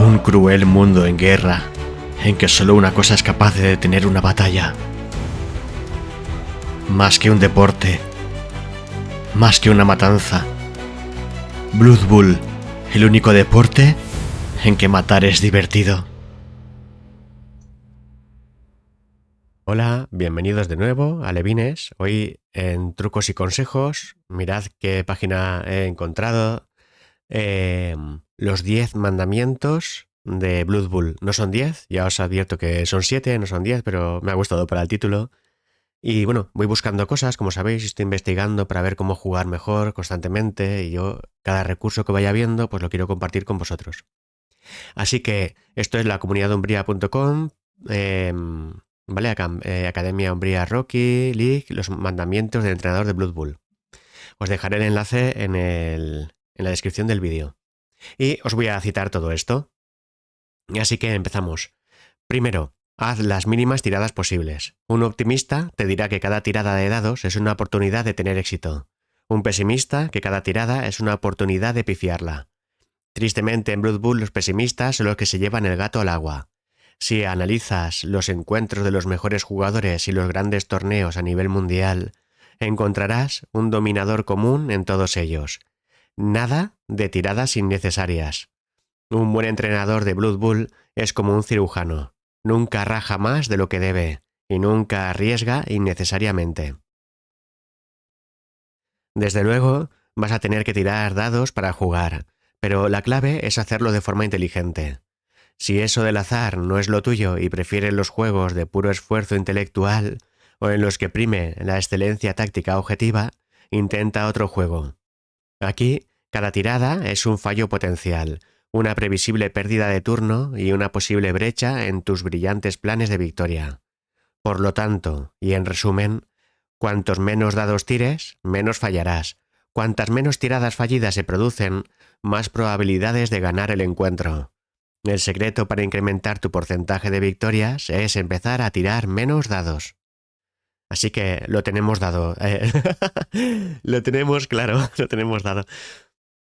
Un cruel mundo en guerra, en que solo una cosa es capaz de detener una batalla. Más que un deporte, más que una matanza. Blood Bowl, el único deporte en que matar es divertido. Hola, bienvenidos de nuevo a Levines. Hoy en Trucos y Consejos, mirad qué página he encontrado. Los 10 mandamientos de Blood Bowl. No son 10, ya os advierto que son 7, no son 10, pero me ha gustado para el título. Y bueno, voy buscando cosas, como sabéis, estoy investigando para ver cómo jugar mejor constantemente y yo cada recurso que vaya viendo pues lo quiero compartir con vosotros. Así que esto es la comunidad.umbria.com, ¿vale? Academia Umbria Rocky League, los mandamientos del entrenador de Blood Bowl. Os dejaré el enlace en la descripción del vídeo. Y os voy a citar todo esto. Así que empezamos. Primero, haz las mínimas tiradas posibles. Un optimista te dirá que cada tirada de dados es una oportunidad de tener éxito. Un pesimista que cada tirada es una oportunidad de pifiarla. Tristemente en Blood Bowl los pesimistas son los que se llevan el gato al agua. Si analizas los encuentros de los mejores jugadores y los grandes torneos a nivel mundial, encontrarás un dominador común en todos ellos. Nada de tiradas innecesarias. Un buen entrenador de Blood Bowl es como un cirujano. Nunca raja más de lo que debe y nunca arriesga innecesariamente. Desde luego, vas a tener que tirar dados para jugar, pero la clave es hacerlo de forma inteligente. Si eso del azar no es lo tuyo y prefieres los juegos de puro esfuerzo intelectual o en los que prime la excelencia táctica objetiva, intenta otro juego. Aquí, cada tirada es un fallo potencial, una previsible pérdida de turno y una posible brecha en tus brillantes planes de victoria. Por lo tanto, y en resumen, cuantos menos dados tires, menos fallarás. Cuantas menos tiradas fallidas se producen, más probabilidades de ganar el encuentro. El secreto para incrementar tu porcentaje de victorias es empezar a tirar menos dados. Así que lo tenemos dado. Lo tenemos claro, lo tenemos dado.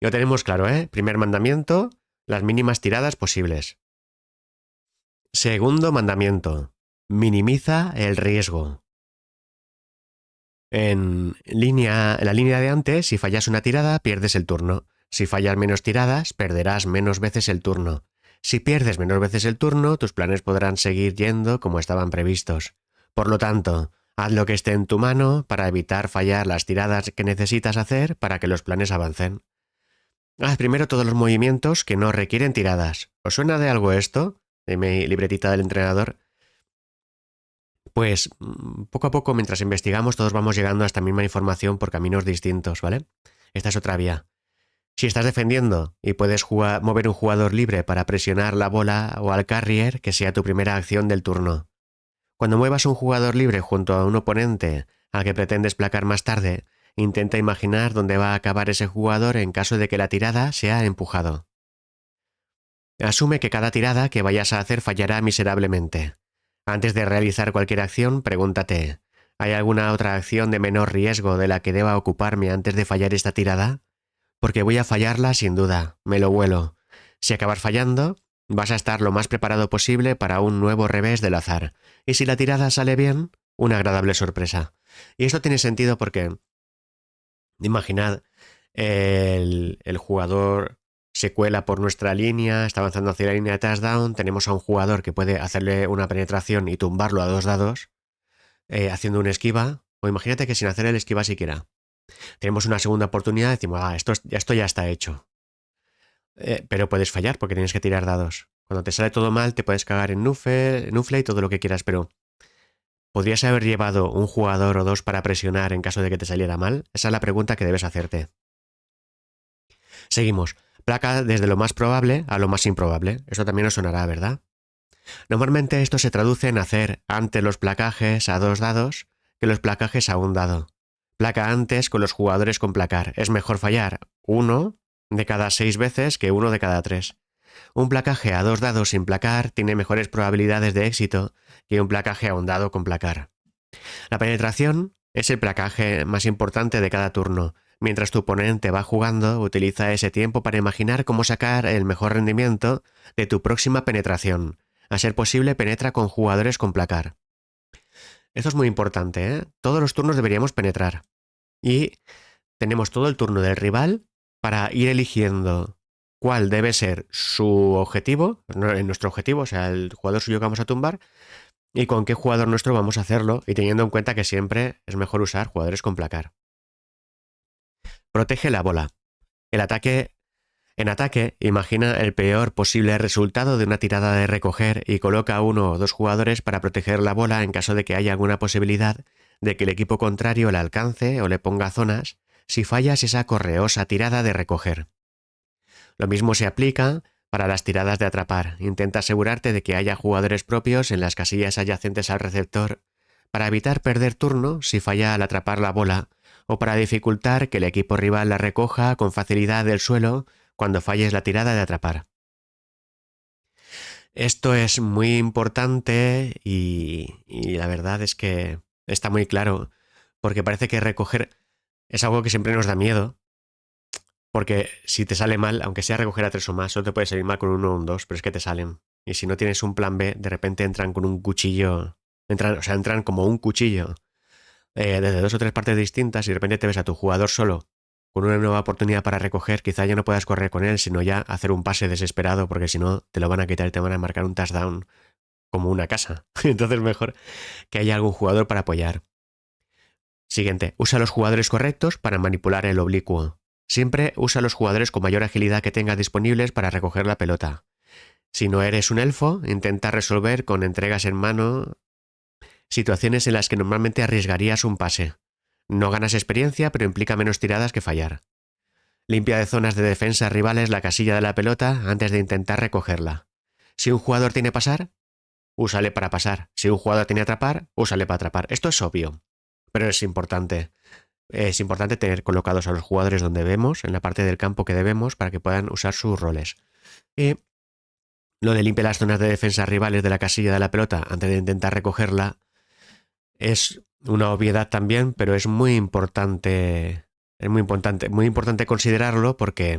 Lo tenemos claro, ¿eh? Primer mandamiento, las mínimas tiradas posibles. Segundo mandamiento, minimiza el riesgo. En la línea de antes, si fallas una tirada, pierdes el turno. Si fallas menos tiradas, perderás menos veces el turno. Si pierdes menos veces el turno, tus planes podrán seguir yendo como estaban previstos. Por lo tanto, haz lo que esté en tu mano para evitar fallar las tiradas que necesitas hacer para que los planes avancen. Haz primero todos los movimientos que no requieren tiradas. ¿Os suena de algo esto? De mi libretita del entrenador. Pues poco a poco, mientras investigamos, todos vamos llegando a esta misma información por caminos distintos, ¿vale? Esta es otra vía. Si estás defendiendo y puedes mover un jugador libre para presionar la bola o al carrier, que sea tu primera acción del turno. Cuando muevas un jugador libre junto a un oponente al que pretendes placar más tarde, intenta imaginar dónde va a acabar ese jugador en caso de que la tirada sea empujado. Asume que cada tirada que vayas a hacer fallará miserablemente. Antes de realizar cualquier acción, pregúntate, ¿hay alguna otra acción de menor riesgo de la que deba ocuparme antes de fallar esta tirada? Porque voy a fallarla sin duda, me lo huelo. Si acabas fallando, vas a estar lo más preparado posible para un nuevo revés del azar. Y si la tirada sale bien, una agradable sorpresa. Y esto tiene sentido porque, imaginad, el jugador se cuela por nuestra línea, está avanzando hacia la línea de touchdown, tenemos a un jugador que puede hacerle una penetración y tumbarlo a 2 dados, haciendo una esquiva, o imagínate que sin hacer el esquiva siquiera. Tenemos una segunda oportunidad, decimos, esto ya está hecho. Pero puedes fallar porque tienes que tirar dados. Cuando te sale todo mal te puedes cagar en nufle y todo lo que quieras, pero ¿podrías haber llevado un jugador o dos para presionar en caso de que te saliera mal? Esa es la pregunta que debes hacerte. Seguimos. Placa desde lo más probable a lo más improbable. Esto también os sonará, ¿verdad? Normalmente esto se traduce en hacer antes los placajes a 2 dados que los placajes a 1 dado. Placa antes con los jugadores con placar. Es mejor fallar 1 de cada 6 veces que 1 de cada 3. Un placaje a 2 dados sin placar tiene mejores probabilidades de éxito que un placaje a 1 dado con placar. La penetración es el placaje más importante de cada turno, Mientras tu oponente va jugando, utiliza ese tiempo para imaginar cómo sacar el mejor rendimiento de tu próxima penetración. A ser posible, penetra con jugadores con placar. Esto es muy importante, ¿eh? Todos los turnos deberíamos penetrar. Y tenemos todo el turno del rival para ir eligiendo cuál debe ser su objetivo, nuestro objetivo, o sea, el jugador suyo que vamos a tumbar, y con qué jugador nuestro vamos a hacerlo, y teniendo en cuenta que siempre es mejor usar jugadores con placar. Protege la bola. El ataque En ataque, imagina el peor posible resultado de una tirada de recoger y coloca a uno o dos jugadores para proteger la bola en caso de que haya alguna posibilidad de que el equipo contrario la alcance o le ponga zonas si fallas esa correosa tirada de recoger. Lo mismo se aplica para las tiradas de atrapar. Intenta asegurarte de que haya jugadores propios en las casillas adyacentes al receptor para evitar perder turno si falla al atrapar la bola o para dificultar que el equipo rival la recoja con facilidad del suelo cuando falles la tirada de atrapar. Esto es muy importante y la verdad es que está muy claro, porque parece que recoger es algo que siempre nos da miedo, porque si te sale mal, aunque sea recoger a tres o más, solo te puede salir mal con uno o un dos, pero es que te salen. Y si no tienes un plan B, de repente entran con un cuchillo, entran como un cuchillo desde dos o tres partes distintas y de repente te ves a tu jugador solo con una nueva oportunidad para recoger, quizá ya no puedas correr con él, sino ya hacer un pase desesperado, porque si no te lo van a quitar y te van a marcar un touchdown como una casa. Entonces mejor que haya algún jugador para apoyar. Siguiente, usa los jugadores correctos para manipular el oblicuo. Siempre usa los jugadores con mayor agilidad que tengas disponibles para recoger la pelota. Si no eres un elfo, intenta resolver con entregas en mano situaciones en las que normalmente arriesgarías un pase. No ganas experiencia, pero implica menos tiradas que fallar. Limpia de zonas de defensa rivales la casilla de la pelota antes de intentar recogerla. Si un jugador tiene pasar, úsale para pasar. Si un jugador tiene atrapar, úsale para atrapar. Esto es obvio, pero es importante. Es importante tener colocados a los jugadores donde vemos, en la parte del campo que debemos, para que puedan usar sus roles. Y lo de limpia las zonas de defensa rivales de la casilla de la pelota antes de intentar recogerla es una obviedad también, pero es muy importante. Es muy importante considerarlo porque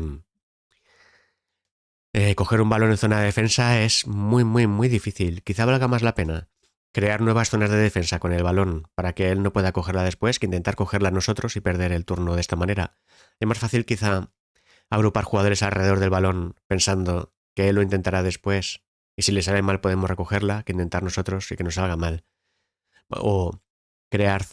coger un balón en zona de defensa es muy difícil. Quizá valga más la pena crear nuevas zonas de defensa con el balón para que él no pueda cogerla después que intentar cogerla nosotros y perder el turno de esta manera. Es más fácil quizá agrupar jugadores alrededor del balón pensando que él lo intentará después y si le sale mal podemos recogerla que intentar nosotros y que nos salga mal. O crear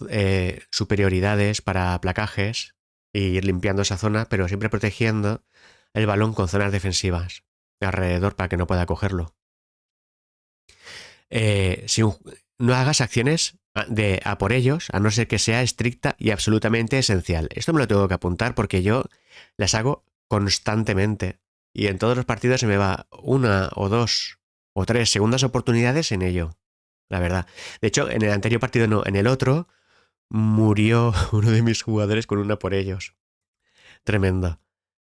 superioridades para placajes e ir limpiando esa zona, pero siempre protegiendo el balón con zonas defensivas alrededor para que no pueda cogerlo. Si no hagas acciones de a por ellos, a no ser que sea estricta y absolutamente esencial. Esto me lo tengo que apuntar porque yo las hago constantemente y en todos los partidos se me va una o dos o tres segundas oportunidades en ello, la verdad. De hecho, en el anterior partido no, en el otro murió uno de mis jugadores con una por ellos. Tremendo.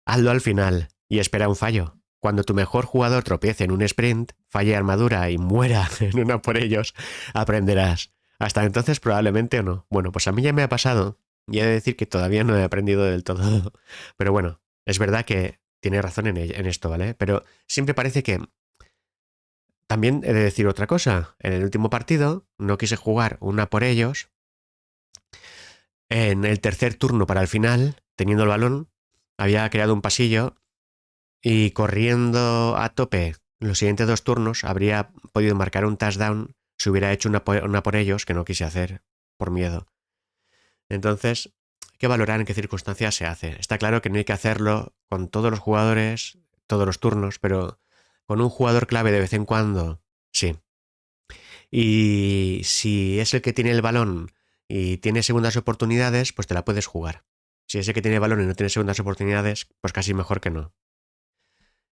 Hazlo al final y espera un fallo. Cuando tu mejor jugador tropiece en un sprint, falle armadura y muera en una por ellos, aprenderás. Hasta entonces probablemente o no. Bueno, pues a mí ya me ha pasado y he de decir que todavía no he aprendido del todo. Pero bueno, es verdad que tiene razón en esto, ¿vale? Pero siempre parece que... También he de decir otra cosa. En el último partido no quise jugar una por ellos. En el tercer turno para el final, teniendo el balón, había creado un pasillo y corriendo a tope los siguientes dos turnos habría podido marcar un touchdown si hubiera hecho una por ellos que no quise hacer por miedo. Entonces, hay que valorar en qué circunstancias se hace. Está claro que no hay que hacerlo con todos los jugadores, todos los turnos, pero con un jugador clave de vez en cuando, sí. Y si es el que tiene el balón y tiene segundas oportunidades, pues te la puedes jugar. Si es el que tiene el balón y no tiene segundas oportunidades, pues casi mejor que no.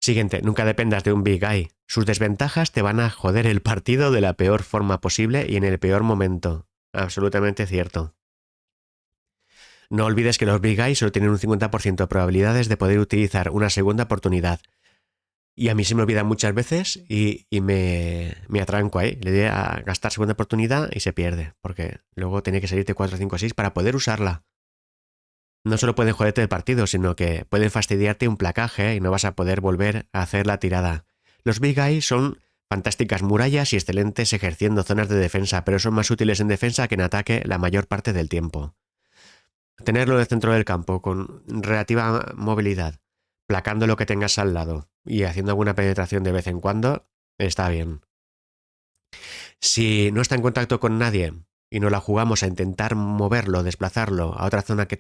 Siguiente, nunca dependas de un big guy. Sus desventajas te van a joder el partido de la peor forma posible y en el peor momento. Absolutamente cierto. No olvides que los big guys solo tienen un 50% de probabilidades de poder utilizar una segunda oportunidad. Y a mí se me olvida muchas veces y me atranco ahí. Le doy a gastar segunda oportunidad y se pierde. Porque luego tiene que salirte 4, 5, 6 para poder usarla. No solo pueden joderte el partido, sino que pueden fastidiarte un placaje y no vas a poder volver a hacer la tirada. Los Big Eyes son fantásticas murallas y excelentes ejerciendo zonas de defensa, pero son más útiles en defensa que en ataque la mayor parte del tiempo. Tenerlo en el centro del campo con relativa movilidad, placando lo que tengas al lado y haciendo alguna penetración de vez en cuando, está bien. Si no está en contacto con nadie y nos la jugamos a intentar moverlo, desplazarlo a otra zona que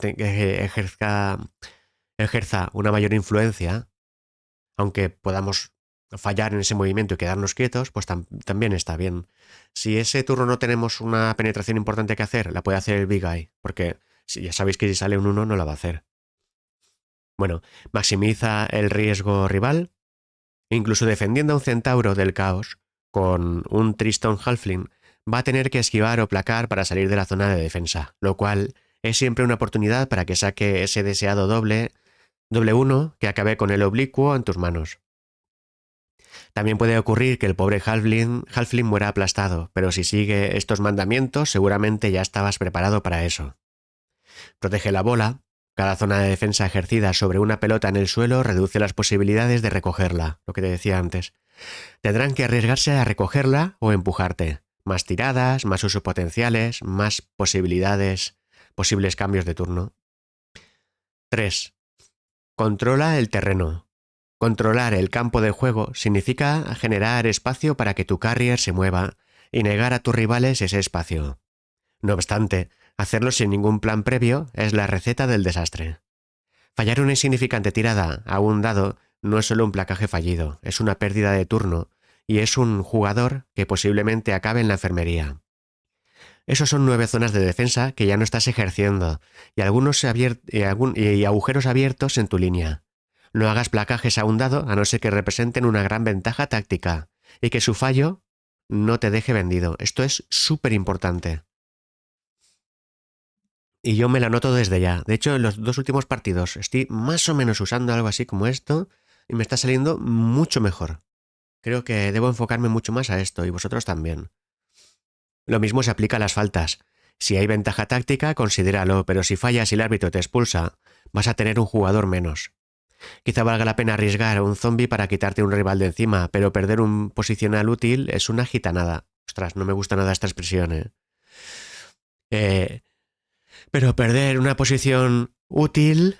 ejerza una mayor influencia, aunque podamos fallar en ese movimiento y quedarnos quietos, pues también está bien. Si ese turno no tenemos una penetración importante que hacer, la puede hacer el Big Eye, porque si ya sabéis que si sale un 1 no la va a hacer. Bueno, maximiza el riesgo rival, incluso defendiendo a un centauro del caos con un Triston Halfling, va a tener que esquivar o placar para salir de la zona de defensa, lo cual es siempre una oportunidad para que saque ese deseado doble 1 que acabe con el oblicuo en tus manos. También puede ocurrir que el pobre Halfling muera aplastado, pero si sigue estos mandamientos seguramente ya estabas preparado para eso. Protege la bola. Cada zona de defensa ejercida sobre una pelota en el suelo reduce las posibilidades de recogerla, lo que te decía antes. Tendrán que arriesgarse a recogerla o empujarte. Más tiradas, más usos potenciales, más posibilidades, posibles cambios de turno. 3. Controla el terreno. Controlar el campo de juego significa generar espacio para que tu carrier se mueva y negar a tus rivales ese espacio. No obstante, hacerlo sin ningún plan previo es la receta del desastre. Fallar una insignificante tirada a un dado no es solo un placaje fallido, es una pérdida de turno y es un jugador que posiblemente acabe en la enfermería. Esos son 9 zonas de defensa que ya no estás ejerciendo y y agujeros abiertos en tu línea. No hagas placajes a un dado a no ser que representen una gran ventaja táctica y que su fallo no te deje vendido. Esto es súper importante. Y yo me la noto desde ya. De hecho, en los 2 últimos partidos estoy más o menos usando algo así como esto y me está saliendo mucho mejor. Creo que debo enfocarme mucho más a esto y vosotros también. Lo mismo se aplica a las faltas. Si hay ventaja táctica, considéralo, pero si fallas y el árbitro te expulsa, vas a tener un jugador menos. Quizá valga la pena arriesgar a un zombie para quitarte un rival de encima, pero perder un posicional útil es una gitanada. Ostras, no me gusta nada esta expresión, Eh, pero perder una posición útil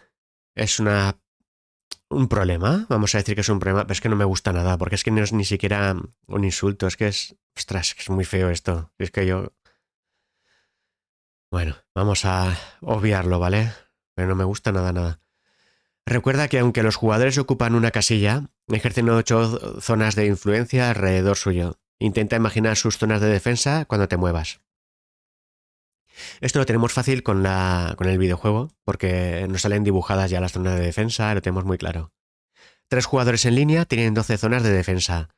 es un problema. Vamos a decir que es un problema, pero es que no me gusta nada, porque es que no es ni siquiera un insulto, es que es... Ostras, que es muy feo esto. Es que yo... Bueno, vamos a obviarlo, ¿vale? Pero no me gusta nada, nada. Recuerda que aunque los jugadores ocupan una casilla, ejercen 8 zonas de influencia alrededor suyo. Intenta imaginar sus zonas de defensa cuando te muevas. Esto lo tenemos fácil con el videojuego, porque nos salen dibujadas ya las zonas de defensa, lo tenemos muy claro. 3 jugadores en línea tienen 12 zonas de defensa.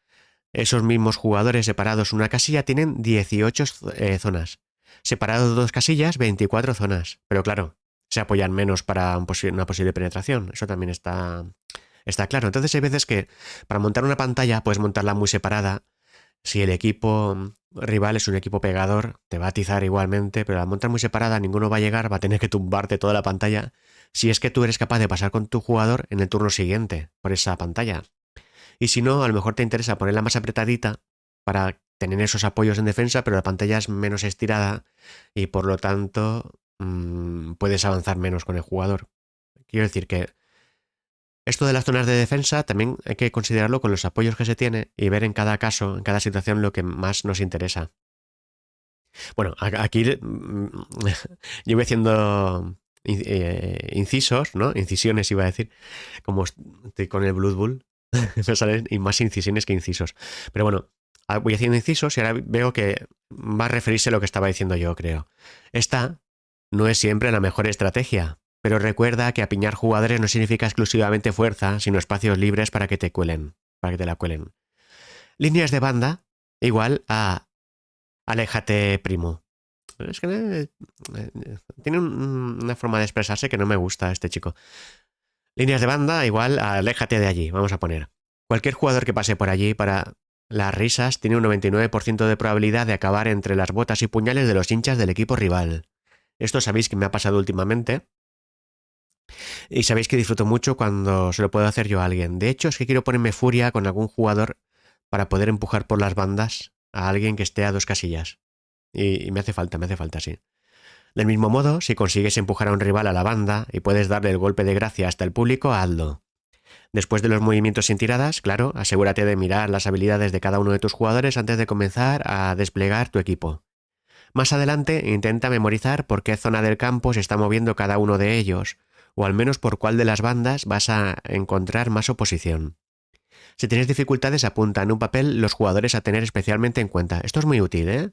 Esos mismos jugadores separados en una casilla tienen 18 zonas. Separados 2 casillas, 24 zonas. Pero claro, se apoyan menos para una posible penetración. Eso también está claro. Entonces hay veces que para montar una pantalla puedes montarla muy separada. Si el equipo rival es un equipo pegador, te va a atizar igualmente, pero la montar muy separada, ninguno va a llegar, va a tener que tumbarte toda la pantalla si es que tú eres capaz de pasar con tu jugador en el turno siguiente por esa pantalla. Y si no, a lo mejor te interesa ponerla más apretadita para tener esos apoyos en defensa, pero la pantalla es menos estirada y por lo tanto puedes avanzar menos con el jugador. Quiero decir que esto de las zonas de defensa también hay que considerarlo con los apoyos que se tiene y ver en cada caso, en cada situación, lo que más nos interesa. Bueno, aquí yo voy haciendo incisos, ¿no? Incisiones iba a decir, como estoy con el Blood Bowl, me salen y más incisiones que incisos. Pero bueno, voy haciendo incisos y ahora veo que va a referirse a lo que estaba diciendo yo, creo. Esta no es siempre la mejor estrategia, pero recuerda que apiñar jugadores no significa exclusivamente fuerza, sino espacios libres para que te cuelen, para que te la cuelen. Líneas de banda igual a aléjate, primo. Es que tiene una forma de expresarse que no me gusta este chico. Líneas de banda igual a aléjate de allí, vamos a poner. Cualquier jugador que pase por allí para las risas tiene un 99% de probabilidad de acabar entre las botas y puñales de los hinchas del equipo rival. Esto sabéis que me ha pasado últimamente. Y sabéis que disfruto mucho cuando se lo puedo hacer yo a alguien. De hecho, es que quiero ponerme furia con algún jugador para poder empujar por las bandas a alguien que esté a 2 casillas. Y me hace falta, sí. Del mismo modo, si consigues empujar a un rival a la banda y puedes darle el golpe de gracia hasta el público, hazlo. Después de los movimientos sin tiradas, claro, asegúrate de mirar las habilidades de cada uno de tus jugadores antes de comenzar a desplegar tu equipo. Más adelante, intenta memorizar por qué zona del campo se está moviendo cada uno de ellos, o al menos por cuál de las bandas vas a encontrar más oposición. Si tienes dificultades, apunta en un papel los jugadores a tener especialmente en cuenta. Esto es muy útil, ¿eh?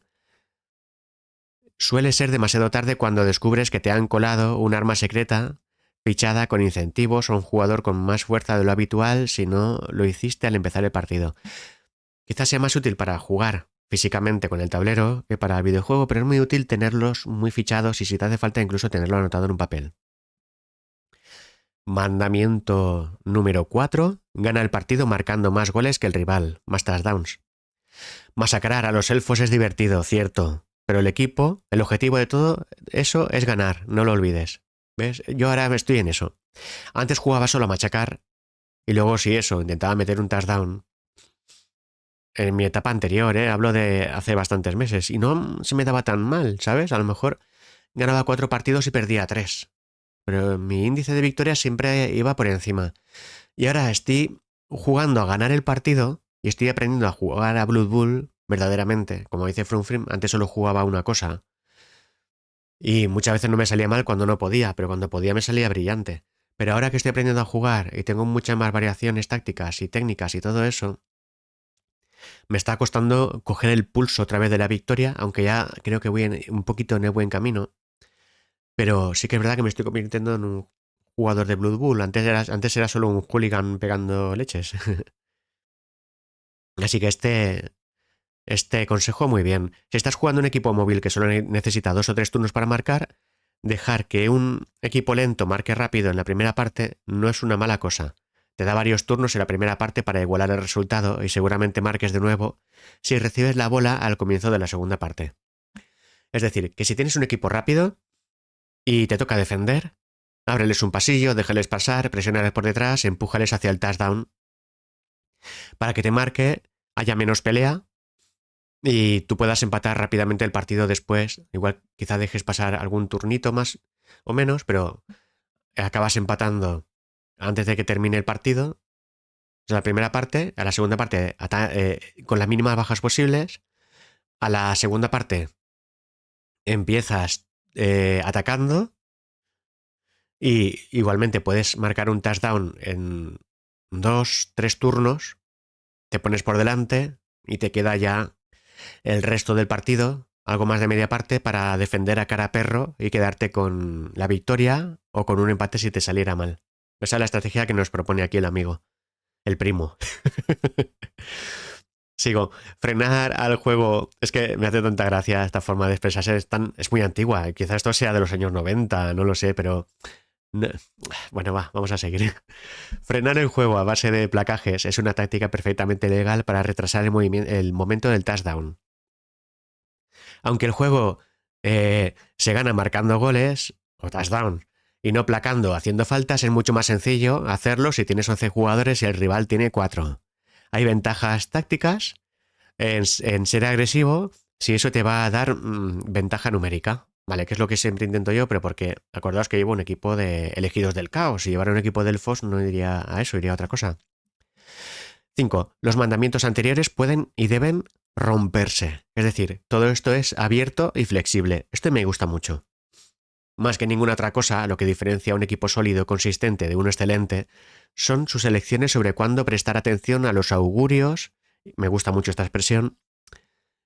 Suele ser demasiado tarde cuando descubres que te han colado un arma secreta fichada con incentivos o un jugador con más fuerza de lo habitual si no lo hiciste al empezar el partido. Quizás sea más útil para jugar físicamente con el tablero que para el videojuego, pero es muy útil tenerlos muy fichados y si te hace falta incluso tenerlo anotado en un papel. Mandamiento número 4. Gana el partido marcando más goles que el rival, más touchdowns. Masacrar a los elfos es divertido, cierto, pero el objetivo de todo eso es ganar, no lo olvides. ¿Ves? Yo ahora estoy en eso. Antes jugaba solo a machacar y luego si eso, intentaba meter un touchdown. En mi etapa anterior, hablo de hace bastantes meses, y no se me daba tan mal, ¿sabes? A lo mejor ganaba 4 partidos y perdía 3. Pero mi índice de victoria siempre iba por encima. Y ahora estoy jugando a ganar el partido y estoy aprendiendo a jugar a Blood Bowl verdaderamente. Como dice Frumfrim, antes solo jugaba una cosa. Y muchas veces no me salía mal cuando no podía, pero cuando podía me salía brillante. Pero ahora que estoy aprendiendo a jugar y tengo muchas más variaciones tácticas y técnicas y todo eso, me está costando coger el pulso otra vez de la victoria, aunque ya creo que voy un poquito en el buen camino. Pero sí que es verdad que me estoy convirtiendo en un jugador de Blood Bowl. Antes era solo un hooligan pegando leches. Así que este consejo muy bien. Si estás jugando un equipo móvil que solo necesita 2 o 3 turnos para marcar, dejar que un equipo lento marque rápido en la primera parte no es una mala cosa. Te da varios turnos en la primera parte para igualar el resultado y seguramente marques de nuevo si recibes la bola al comienzo de la segunda parte. Es decir, que si tienes un equipo rápido y te toca defender, ábreles un pasillo, déjales pasar, presiónales por detrás, empújales hacia el touchdown para que te marque, haya menos pelea y tú puedas empatar rápidamente el partido después. Igual quizá dejes pasar algún turnito más o menos, pero acabas empatando antes de que termine el partido. O sea, la primera parte, a la segunda parte con las mínimas bajas posibles. A la segunda parte empiezas atacando y igualmente puedes marcar un touchdown en 2, 3 turnos. Te pones por delante y te queda ya el resto del partido, algo más de media parte, para defender a cara a perro y quedarte con la victoria o con un empate si te saliera mal. Esa es la estrategia que nos propone aquí el amigo, el primo. Sigo. Frenar al juego. Es que me hace tanta gracia esta forma de expresarse. Es muy antigua. Quizás esto sea de los años 90, no lo sé, pero... no. Bueno, vamos a seguir. Frenar el juego a base de placajes es una táctica perfectamente legal para retrasar el momento del touchdown. Aunque el juego se gana marcando goles o touchdown y no placando haciendo faltas, es mucho más sencillo hacerlo si tienes 11 jugadores y el rival tiene 4. Hay ventajas tácticas en ser agresivo si eso te va a dar ventaja numérica. Vale, que es lo que siempre intento yo, pero porque acordaos que llevo un equipo de elegidos del caos. Si llevara un equipo del FOS no iría a eso, iría a otra cosa. 5. Los mandamientos anteriores pueden y deben romperse. Es decir, todo esto es abierto y flexible. Esto me gusta mucho. Más que ninguna otra cosa, lo que diferencia a un equipo sólido consistente de uno excelente son sus elecciones sobre cuándo prestar atención a los augurios, me gusta mucho esta expresión,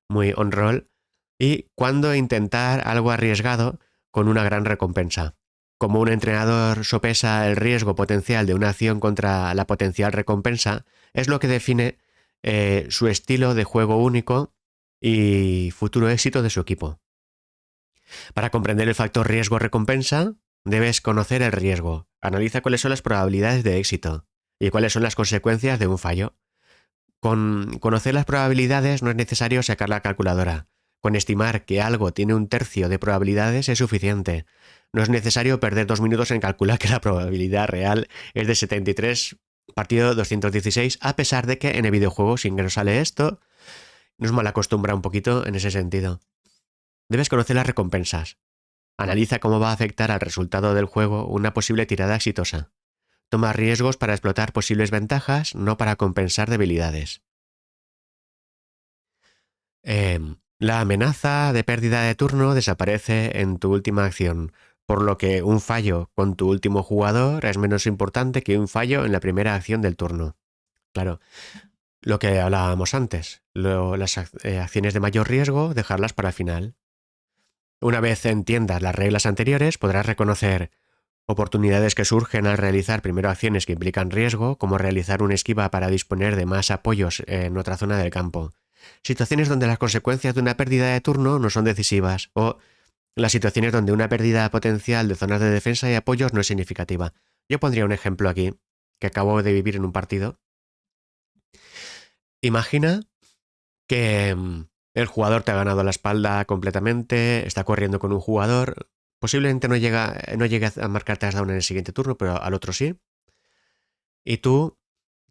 muy on-roll, y cuándo intentar algo arriesgado con una gran recompensa. Como un entrenador sopesa el riesgo potencial de una acción contra la potencial recompensa, es lo que define su estilo de juego único y futuro éxito de su equipo. Para comprender el factor riesgo-recompensa, debes conocer el riesgo. Analiza cuáles son las probabilidades de éxito y cuáles son las consecuencias de un fallo. Con conocer las probabilidades no es necesario sacar la calculadora, Con estimar que algo tiene un tercio de probabilidades es suficiente. No es necesario perder 2 minutos en calcular que la probabilidad real es de 73 partido 216, a pesar de que en el videojuego, sin que nos sale esto, nos malacostumbra un poquito en ese sentido. Debes conocer las recompensas. Analiza cómo va a afectar al resultado del juego una posible tirada exitosa. Toma riesgos para explotar posibles ventajas, no para compensar debilidades. La amenaza de pérdida de turno desaparece en tu última acción, por lo que un fallo con tu último jugador es menos importante que un fallo en la primera acción del turno. Claro, lo que hablábamos antes, las acciones de mayor riesgo, dejarlas para el final. Una vez entiendas las reglas anteriores, podrás reconocer oportunidades que surgen al realizar primero acciones que implican riesgo, como realizar una esquiva para disponer de más apoyos en otra zona del campo. Situaciones donde las consecuencias de una pérdida de turno no son decisivas, o las situaciones donde una pérdida potencial de zonas de defensa y apoyos no es significativa. Yo pondría un ejemplo aquí, que acabo de vivir en un partido. Imagina que el jugador te ha ganado la espalda completamente, está corriendo con un jugador, posiblemente no llegue a marcar touchdown en el siguiente turno, pero al otro sí. Y tú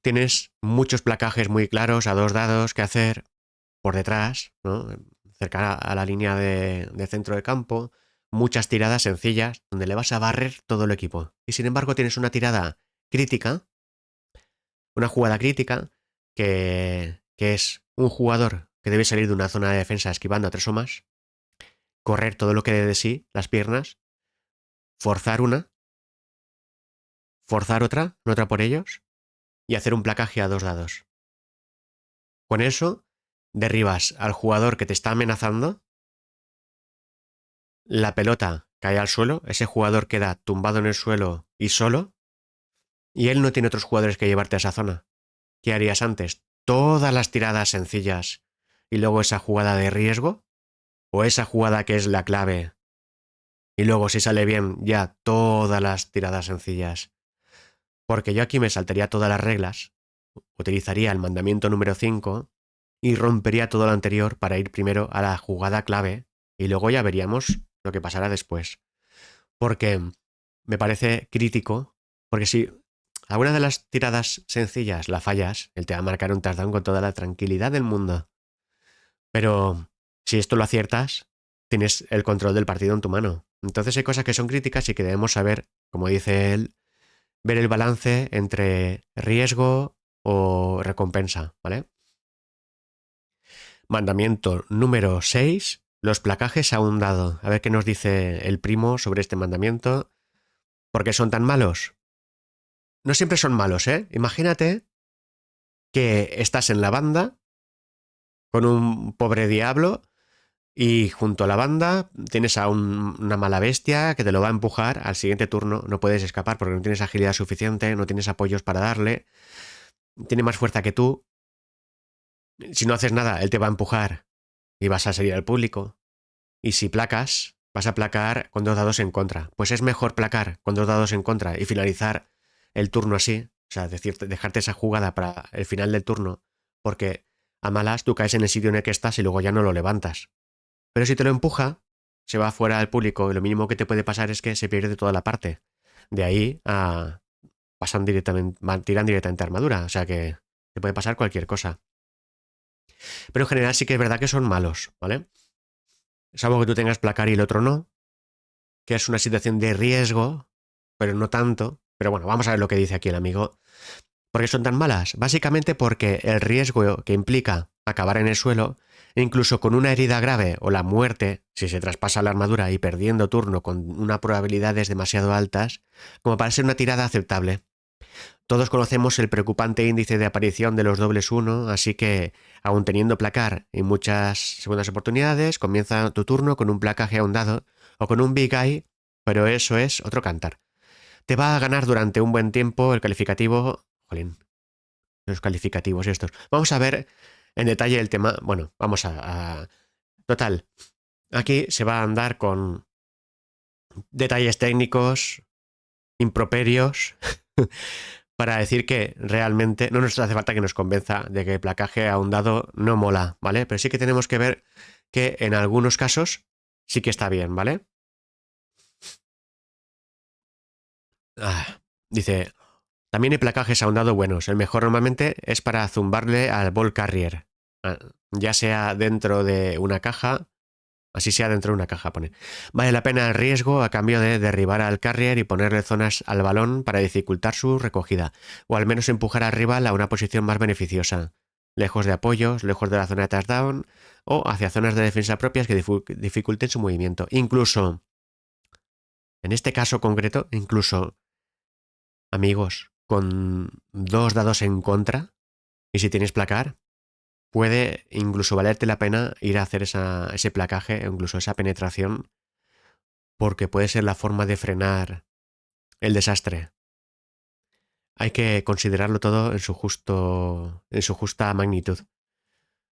tienes muchos placajes muy claros a 2 dados que hacer por detrás, ¿no? Cerca a la línea de centro de campo, muchas tiradas sencillas donde le vas a barrer todo el equipo. Y sin embargo tienes una tirada crítica, una jugada crítica, que es un jugador que debe salir de una zona de defensa esquivando a 3 o más, correr todo lo que dé de sí, las piernas, forzar una, forzar otra, no otra por ellos, y hacer un placaje a 2 dados. Con eso, derribas al jugador que te está amenazando, la pelota cae al suelo, ese jugador queda tumbado en el suelo y solo, y él no tiene otros jugadores que llevarte a esa zona. ¿Qué harías antes? ¿Todas las tiradas sencillas y luego esa jugada de riesgo? ¿O esa jugada que es la clave? Y luego, si sale bien, ya todas las tiradas sencillas. Porque yo aquí me saltaría todas las reglas, utilizaría el mandamiento número 5 y rompería todo lo anterior para ir primero a la jugada clave y luego ya veríamos lo que pasará después. Porque me parece crítico, porque si alguna de las tiradas sencillas la fallas, él te va a marcar un touchdown con toda la tranquilidad del mundo. Pero si esto lo aciertas, tienes el control del partido en tu mano. Entonces hay cosas que son críticas y que debemos saber, como dice él, ver el balance entre riesgo o recompensa, ¿vale? Mandamiento número 6. Los placajes a un dado. A ver qué nos dice el primo sobre este mandamiento. ¿Por qué son tan malos? No siempre son malos, ¿eh? Imagínate que estás en la banda con un pobre diablo y junto a la banda tienes a una mala bestia que te lo va a empujar al siguiente turno. No puedes escapar porque no tienes agilidad suficiente, no tienes apoyos para darle. Tiene más fuerza que tú. Si no haces nada, él te va a empujar y vas a salir al público. Y si placas, vas a placar con 2 dados en contra. Pues es mejor placar con 2 dados en contra y finalizar el turno así. O sea, dejarte esa jugada para el final del turno. Porque a malas tú caes en el sitio en el que estás y luego ya no lo levantas. Pero si te lo empuja, se va fuera del público y lo mínimo que te puede pasar es que se pierde toda la parte. De ahí a tiran directamente a armadura. O sea que te puede pasar cualquier cosa. Pero en general sí que es verdad que son malos, ¿vale? Salvo que tú tengas placar y el otro no, que es una situación de riesgo, pero no tanto. Pero bueno, vamos a ver lo que dice aquí el amigo. ¿Por qué son tan malas? Básicamente porque el riesgo que implica acabar en el suelo, incluso con una herida grave o la muerte, si se traspasa la armadura y perdiendo turno con unas probabilidades demasiado altas, como para ser una tirada aceptable. Todos conocemos el preocupante índice de aparición de los dobles 1, así que, aun teniendo placar y muchas segundas oportunidades, comienza tu turno con un placaje a un dado o con un big eye, pero eso es otro cantar. Te va a ganar durante un buen tiempo el calificativo. Jolín, los calificativos estos. Vamos a ver en detalle el tema. Bueno, vamos Total, aquí se va a andar con detalles técnicos, improperios, para decir que realmente no nos hace falta que nos convenza de que el placaje a un dado no mola, ¿vale? Pero sí que tenemos que ver que en algunos casos sí que está bien, ¿vale? Dice, también hay placajes ahondado buenos. El mejor normalmente es para zumbarle al ball carrier, ah, ya sea dentro de una caja. Así sea dentro de una caja, pone. Vale la pena el riesgo a cambio de derribar al carrier y ponerle zonas al balón para dificultar su recogida, o al menos empujar al rival a una posición más beneficiosa, lejos de apoyos, lejos de la zona de touchdown, o hacia zonas de defensa propias que dificulten su movimiento. Incluso, en este caso concreto, incluso, amigos, con 2 dados en contra, y si tienes placar, puede incluso valerte la pena ir a hacer ese placaje, o incluso esa penetración, porque puede ser la forma de frenar el desastre. Hay que considerarlo todo en su justa magnitud.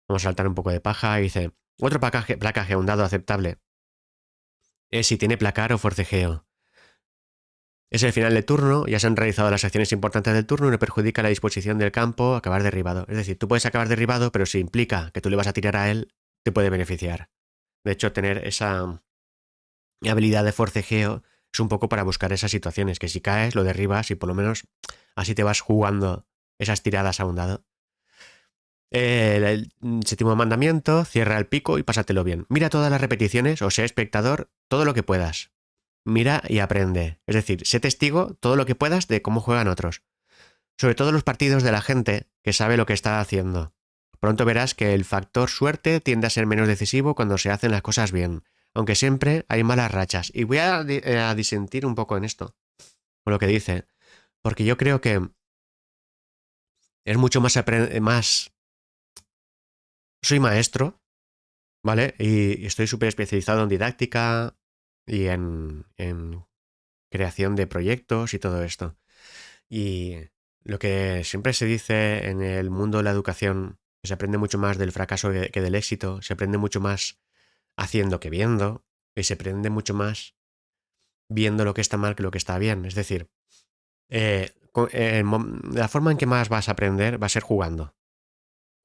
Vamos a saltar un poco de paja y dice, otro placaje a un dado aceptable es si tiene placar o forcejeo. Es el final de turno, ya se han realizado las acciones importantes del turno y no perjudica la disposición del campo acabar derribado. Es decir, tú puedes acabar derribado, pero si implica que tú le vas a tirar a él, te puede beneficiar. De hecho, tener esa habilidad de forcejeo es un poco para buscar esas situaciones, que si caes, lo derribas y por lo menos así te vas jugando esas tiradas a un dado. El séptimo mandamiento, cierra el pico y pásatelo bien. Mira todas las repeticiones o sea espectador todo lo que puedas. Mira y aprende. Es decir, sé testigo todo lo que puedas de cómo juegan otros. Sobre todo los partidos de la gente que sabe lo que está haciendo. Pronto verás que el factor suerte tiende a ser menos decisivo cuando se hacen las cosas bien, aunque siempre hay malas rachas. Y voy a disentir un poco en esto, con lo que dice, porque yo creo que es mucho más. Soy maestro, ¿vale? Y estoy súper especializado en didáctica y en creación de proyectos y todo esto. Y lo que siempre se dice en el mundo de la educación, que se aprende mucho más del fracaso que del éxito, se aprende mucho más haciendo que viendo, y se aprende mucho más viendo lo que está mal que lo que está bien. Es decir, la forma en que más vas a aprender va a ser jugando.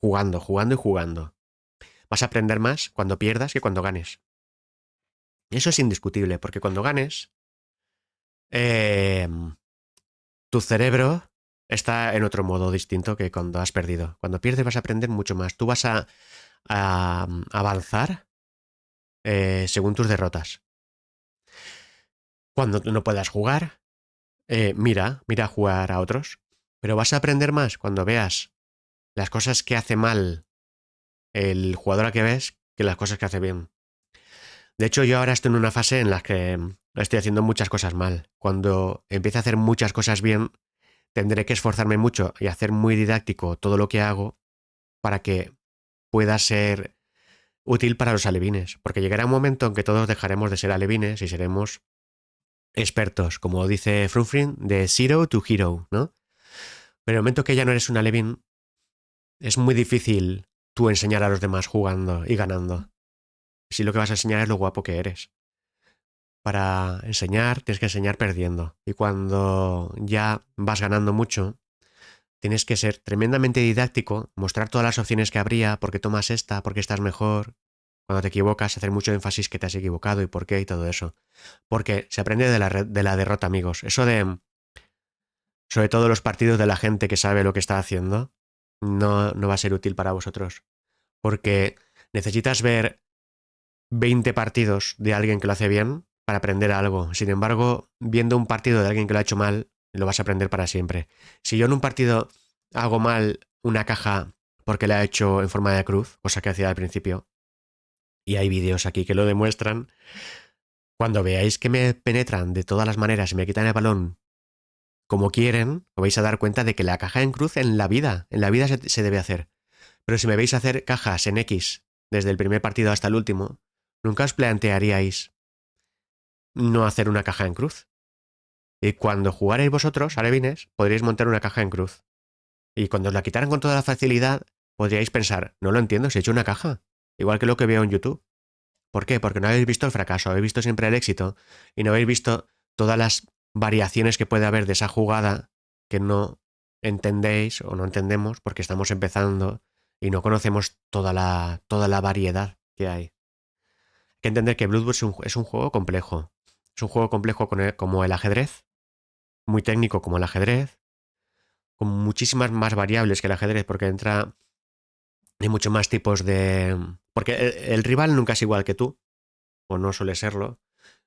Jugando, jugando y jugando. Vas a aprender más cuando pierdas que cuando ganes. Eso es indiscutible, porque cuando ganes, eh, tu cerebro está en otro modo distinto que cuando has perdido. Cuando pierdes vas a aprender mucho más. Tú vas a avanzar según tus derrotas. Cuando no puedas jugar, mira jugar a otros. Pero vas a aprender más cuando veas las cosas que hace mal el jugador a que ves que las cosas que hace bien. De hecho, yo ahora estoy en una fase en la que estoy haciendo muchas cosas mal. Cuando empiece a hacer muchas cosas bien, tendré que esforzarme mucho y hacer muy didáctico todo lo que hago para que pueda ser útil para los alevines. Porque llegará un momento en que todos dejaremos de ser alevines y seremos expertos, como dice Frumfrin, de zero to hero, ¿no? Pero en el momento que ya no eres un alevín, es muy difícil tú enseñar a los demás jugando y ganando. Si lo que vas a enseñar es lo guapo que eres. Para enseñar, tienes que enseñar perdiendo. Y cuando ya vas ganando mucho, tienes que ser tremendamente didáctico, mostrar todas las opciones que habría, por qué tomas esta, por qué estás mejor. Cuando te equivocas, hacer mucho énfasis que te has equivocado y por qué y todo eso. Porque se aprende de la derrota, amigos. Eso de, sobre todo los partidos de la gente que sabe lo que está haciendo, no va a ser útil para vosotros. Porque necesitas ver 20 partidos de alguien que lo hace bien para aprender algo. Sin embargo, viendo un partido de alguien que lo ha hecho mal, lo vas a aprender para siempre. Si yo en un partido hago mal una caja porque la he hecho en forma de cruz, cosa que hacía al principio, y hay vídeos aquí que lo demuestran, cuando veáis que me penetran de todas las maneras y me quitan el balón como quieren, os vais a dar cuenta de que la caja en cruz en la vida se debe hacer. Pero si me veis hacer cajas en X desde el primer partido hasta el último, nunca os plantearíais no hacer una caja en cruz. Y cuando jugaréis vosotros, alevines, podríais montar una caja en cruz. Y cuando os la quitaran con toda la facilidad, podríais pensar, no lo entiendo, si he hecho una caja. Igual que lo que veo en YouTube. ¿Por qué? Porque no habéis visto el fracaso, habéis visto siempre el éxito y no habéis visto todas las variaciones que puede haber de esa jugada que no entendéis o no entendemos porque estamos empezando y no conocemos toda la variedad que hay. Hay que entender que Blood Bowl es un juego complejo. Es un juego complejo como el ajedrez, muy técnico como el ajedrez, con muchísimas más variables que el ajedrez, porque entra en muchos más tipos de... Porque el rival nunca es igual que tú, o no suele serlo.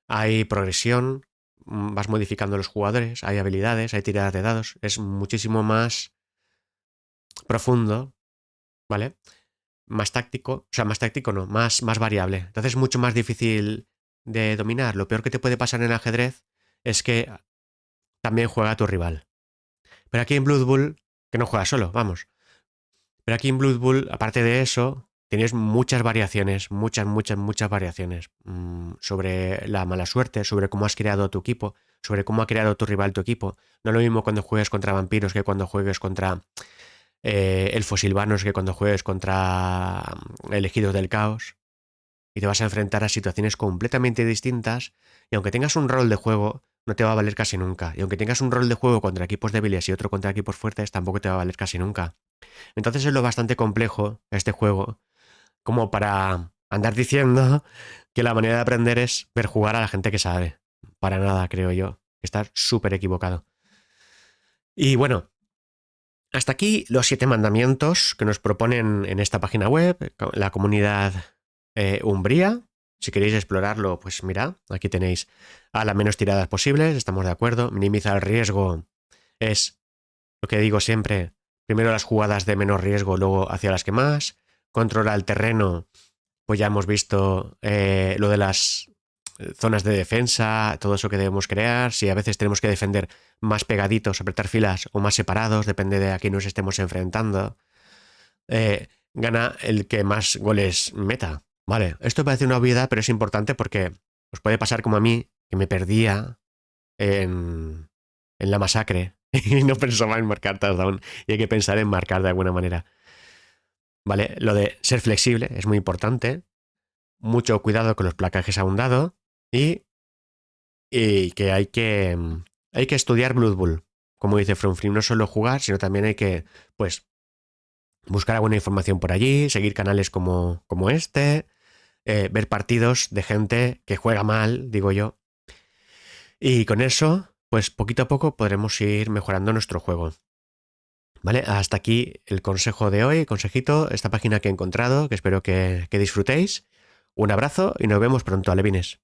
Hay progresión, vas modificando los jugadores, hay habilidades, hay tiradas de dados. Es muchísimo más profundo, ¿vale? Más táctico, o sea, más táctico no, más variable. Entonces es mucho más difícil de dominar. Lo peor que te puede pasar en el ajedrez es que también juega tu rival. Pero aquí en Blood Bowl, que no juega solo, vamos. Pero aquí en Blood Bowl, aparte de eso, tienes muchas variaciones, muchas variaciones sobre la mala suerte, sobre cómo has creado tu equipo, sobre cómo ha creado tu rival tu equipo. No es lo mismo cuando juegues contra vampiros que cuando juegues contra elfos silvanos que cuando juegues contra elegidos del caos. Y te vas a enfrentar a situaciones completamente distintas. Y aunque tengas un rol de juego, no te va a valer casi nunca. Y aunque tengas un rol de juego contra equipos débiles y otro contra equipos fuertes, tampoco te va a valer casi nunca. Entonces es lo bastante complejo este juego, como para andar diciendo que la manera de aprender es ver jugar a la gente que sabe. Para nada, creo yo. Estás súper equivocado. Y bueno, hasta aquí los 7 mandamientos que nos proponen en esta página web, la comunidad Umbría. Si queréis explorarlo, pues mira, aquí tenéis a las menos tiradas posibles, estamos de acuerdo. Minimiza el riesgo es lo que digo siempre, primero las jugadas de menos riesgo, luego hacia las que más. Controla el terreno, pues ya hemos visto lo de las zonas de defensa, todo eso que debemos crear. Si a veces tenemos que defender más pegaditos, apretar filas o más separados, depende de a quién nos estemos enfrentando. Gana el que más goles meta. Vale, esto parece una obviedad, pero es importante porque os puede pasar como a mí, que me perdía en la masacre y no pensaba en marcar touchdown. Y hay que pensar en marcar de alguna manera. Vale, lo de ser flexible es muy importante. Mucho cuidado con los placajes a un dado y, y que hay que estudiar Blood Bowl. Como dice Frumfrim, no solo jugar, sino también hay que, pues, buscar alguna información por allí, seguir canales como este, ver partidos de gente que juega mal, digo yo. Y con eso, pues poquito a poco podremos ir mejorando nuestro juego. Vale, hasta aquí el consejo de hoy, consejito, esta página que he encontrado, que espero que disfrutéis. Un abrazo y nos vemos pronto, alevines.